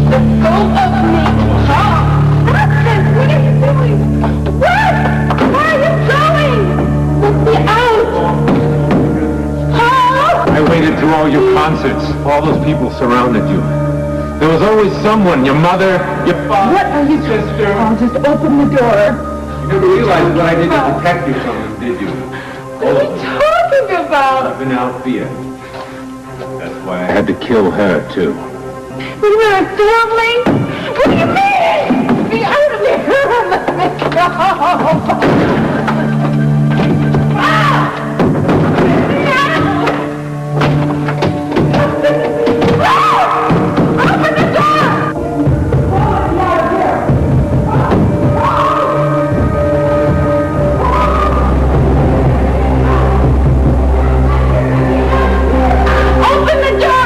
Let go of me! Stop this! What are you doing? What? Where are you going? Let me out! Paul! I waited through all your concerts. All those people surrounded you. There was always someone, your mother, your father, What are you sister. Oh, just open the door. You never realized what I did to protect you from them, did you? What are you talking about? I've been out for you. That's why I had to kill her, too. We were a family? What do you mean? Be out of here! Let me go! Ah! Let me out! Open the door! Open the door!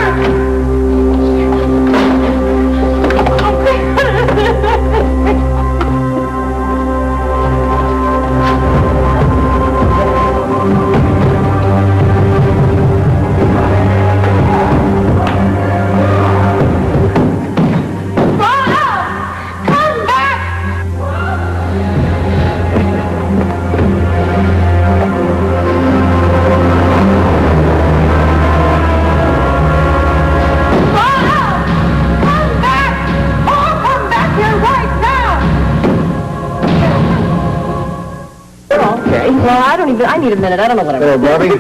I need a minute. I don't know what I'm Hello, Bobby. You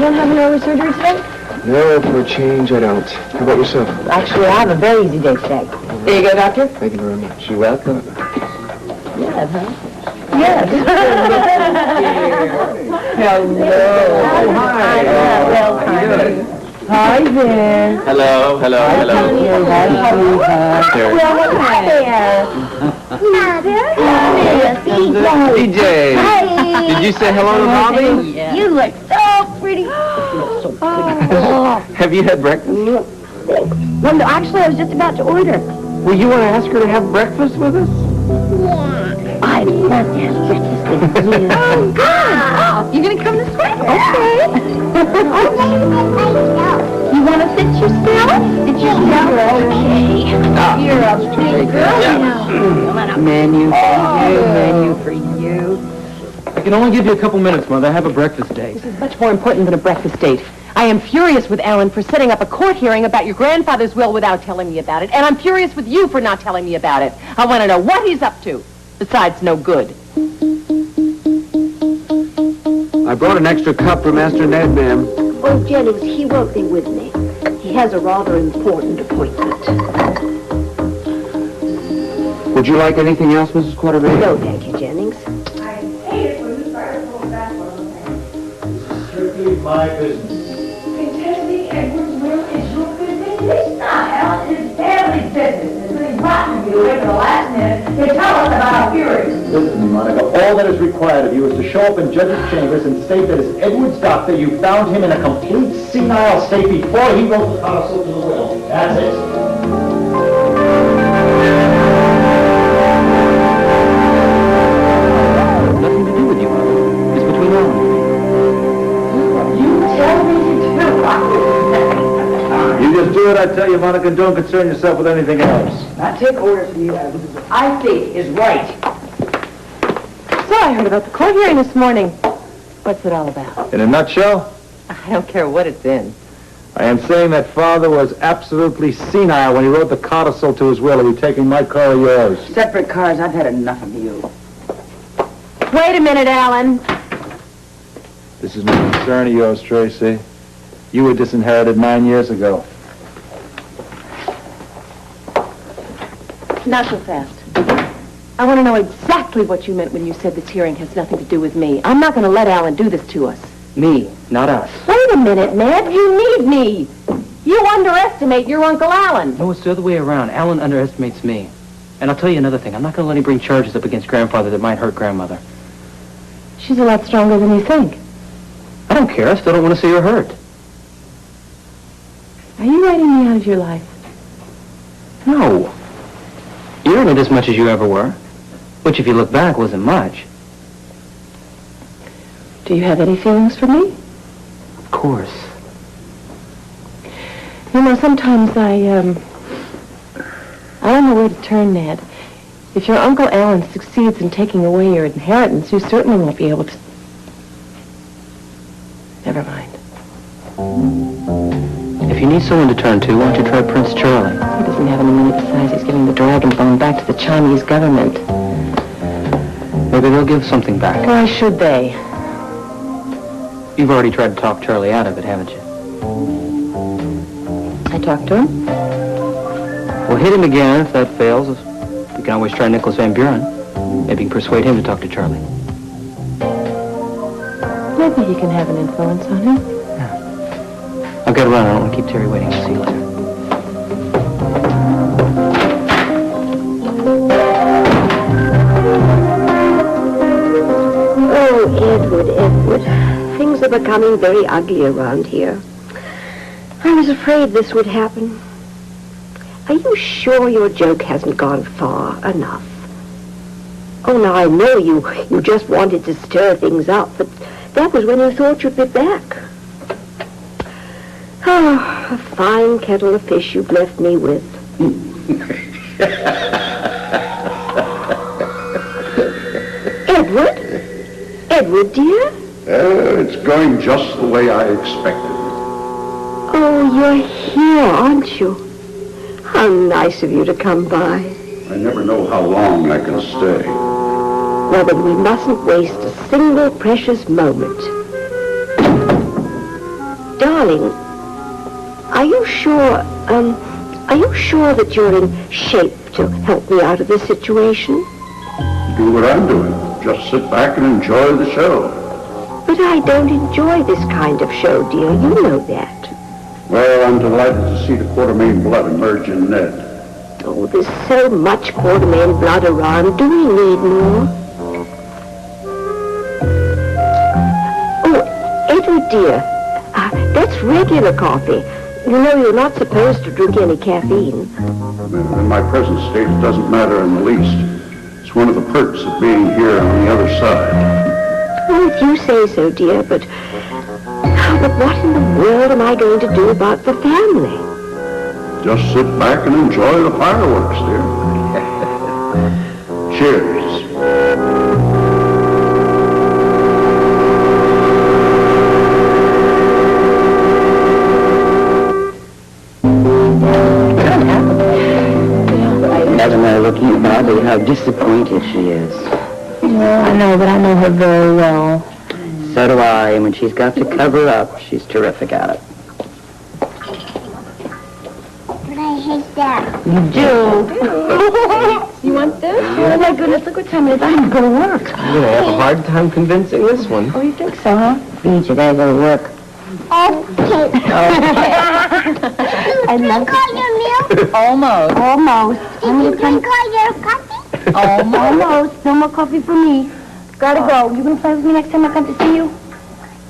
don't have an early surgery today? No, for a change, I don't. How about yourself? Actually, I have a very easy day today. There you go, doctor. Thank you very much. You're welcome. Yes, huh? Yes. Hello. Oh, hi. Hi there. Hello, hello, hello. Hi there. DJ. Hi. Did you say hello to Bobby? Yeah. You look so pretty. Have you had breakfast? No, actually, I was just about to order. Well, you want to ask her to have breakfast with us? I'd love to have breakfast with you. Oh, good. You're going to come this way? Okay. You want to sit yourself? Sit yourself? Okay. You're a big girl now. Menu for you. I can only give you a couple minutes, Mother. I have a breakfast date. This is much more important than a breakfast date. I am furious with Alan for setting up a court hearing about your grandfather's will without telling me about it, and I'm furious with you for not telling me about it. I want to know what he's up to, besides no good. I brought an extra cup for Master Ned, ma'am. Oh, Jennings, he won't be with me. He has a rather important appointment. Would you like anything else, Mrs. Quartermain? No, thank you, Jennings. Strictly my business. Contesting Edward's will is your business. It's not, Alan. It's family business. It's really rotten of you to wait for the last minute to tell us about our furies. Listen to me, Monica. All that is required of you is to show up in Judge's chambers and state that as Edward's doctor, you found him in a complete senile state before he wrote the codicil to the will. That's it. Nothing to do with you, Mother. It's between Alan and me. You tell me to do You just do what I tell you, Monica, and don't concern yourself with anything else. I take orders from you, This is what I think is right. So I heard about the court hearing this morning. What's it all about? In a nutshell, I don't care what it's in. I am saying that father was absolutely senile when he wrote the codicil to his will. Are you taking my car or yours? Separate cars. I've had enough of you. Wait a minute, Alan. This is no concern of yours, Tracy. You were disinherited 9 years ago. Not so fast. I want to know exactly what you meant when you said this hearing has nothing to do with me. I'm not going to let Alan do this to us. Me, not us. Wait a minute, Ned. You need me. You underestimate your Uncle Alan. No, it's the other way around. Alan underestimates me. And I'll tell you another thing. I'm not going to let him bring charges up against grandfather that might hurt grandmother. She's a lot stronger than you think. I don't care. I still don't want to see her hurt. Are you writing me out of your life? No. You're in it as much as you ever were. Which, if you look back, wasn't much. Do you have any feelings for me? Of course. You know, sometimes I don't know where to turn, Ned. If your Uncle Alan succeeds in taking away your inheritance, you certainly won't be able to... Never mind. If you need someone to turn to, why don't you try Prince Charlie? He doesn't have any money. Besides, he's giving the Dragon Bone back to the Chinese government. Maybe they'll give something back. Why should they? You've already tried to talk Charlie out of it, haven't you? I talked to him. Well, hit him again if that fails. You can always try Nicholas Van Buren. Maybe you can persuade him to talk to Charlie. Maybe he can have an influence on him. I've got to run. I don't want to keep Terry waiting. I'll see you later. Oh, Edward. Things are becoming very ugly around here. I was afraid this would happen. Are you sure your joke hasn't gone far enough? Oh, now I know you just wanted to stir things up, but that was when you thought you'd be back. Oh, a fine kettle of fish you've left me with. Edward? Edward, dear? It's going just the way I expected. Oh, you're here, aren't you? How nice of you to come by. I never know how long I can stay. Well, then we mustn't waste a single precious moment. Darling, are you sure that you're in shape to help me out of this situation? Do what I'm doing. Just sit back and enjoy the show. But I don't enjoy this kind of show, dear. You know that. Well, I'm delighted to see the Quartermain blood emerge in Ned. Oh, there's so much Quartermain blood around. Do we need more? Oh, Edward, dear, that's regular coffee. You know you're not supposed to drink any caffeine. In my present state, it doesn't matter in the least. It's one of the perks of being here on the other side. Well, if you say so, dear, but what in the world am I going to do about the family? Just sit back and enjoy the fireworks, dear. Cheers. Imagine her looking at Bobby, how disappointed she is. Yeah, I know, but I know her very well. So do I, and when she's got to cover up, she's terrific at it. But I hate that. You do? You want this? Oh, my goodness, look what time it is. I'm going to work. I'm going to have a hard time convincing this one. Oh, you think so, huh? Means you gotta go to work. Okay. I love Call your meal? Almost. Almost. Did you drink all your coffee? Almost. No more coffee for me. Gotta go. You gonna play with me next time I come to see you?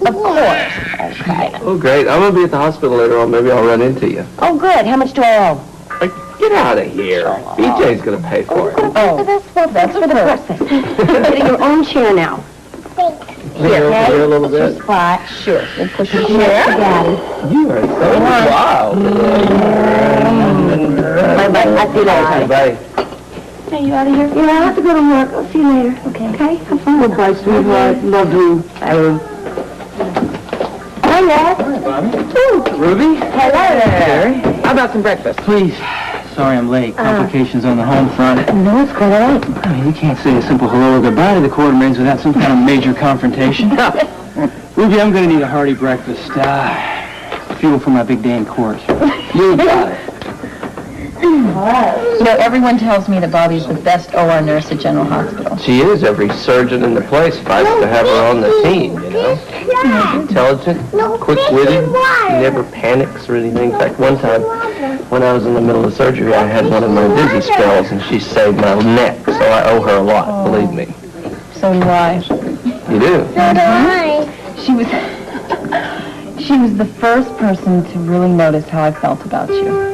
Of course. Okay. Oh, great. I'm going to be at the hospital later on. Maybe I'll run into you. Oh, good. How much do I owe? Get out of here. BJ's going to pay for it. Oh, that's for the purpose. Getting your own chair now. Thanks. Here, over here a little bit. Spot. Sure. Then push your chair. Daddy. You are so wild. Bye-bye. I'll see you later. Bye. Are you out of here? Yeah, I have to go to work. I'll see you later. Okay. Okay? Have fun. Goodbye, sweetheart. Love you. Hi, Ned. Hi, Bobby. Ruby? Hello there. How about some breakfast? Please. Sorry I'm late. Complications on the home front. No, it's quite all right. I mean, you can't say a simple hello or goodbye to the Quartermains without some kind of major confrontation. Ruby, I'm going to need a hearty breakfast. Fuel for my big day in court. You got it. You know, everyone tells me that Bobby's the best OR nurse at General Hospital. She is. Every surgeon in the place fights to have her on the team, you know. Intelligent, quick-witted, she never panics or anything. In fact, one time, when I was in the middle of surgery, I had one of my dizzy spells, and she saved my neck, so I owe her a lot, believe me. So do I. You do? So do I. She was the first person to really notice how I felt about you.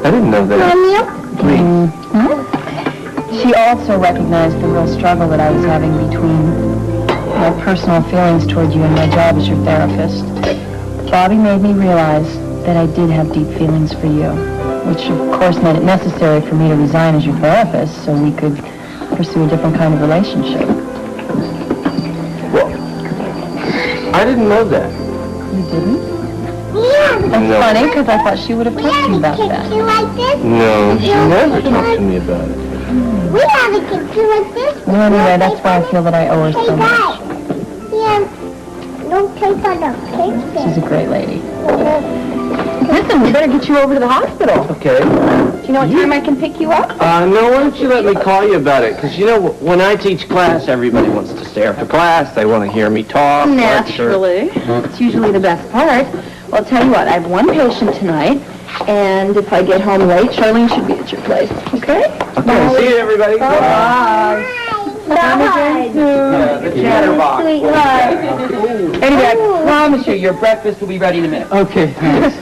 I didn't know that. Please. She also recognized the real struggle that I was having between my personal feelings toward you and my job as your therapist. Bobby made me realize that I did have deep feelings for you, which of course made it necessary for me to resign as your therapist so we could pursue a different kind of relationship. Well, I didn't know that. You didn't? Yeah. That's No. funny, because I thought she would have talked to you about that. You like this? No, she never talked to me about it. We have a kid like this. Well, anyway, that's why I feel that I owe her Hey, so much. guys. Yeah. Don't take on the picture. She's a great lady. Listen, we better get you over to the hospital. Okay. Do you know what time I can pick you up? No, why don't you let me call you about it? Because, you know, when I teach class, everybody wants to stay after class. They want to hear me talk. lecture. Naturally. It's usually the best part. Well, I'll tell you what, I have one patient tonight, and if I get home late, Charlene should be at your place, okay? Okay, see you, everybody. Bye. Bye. The chatterbox. Sweetheart. Anyway, I promise you, your breakfast will be ready in a minute. Okay, thanks.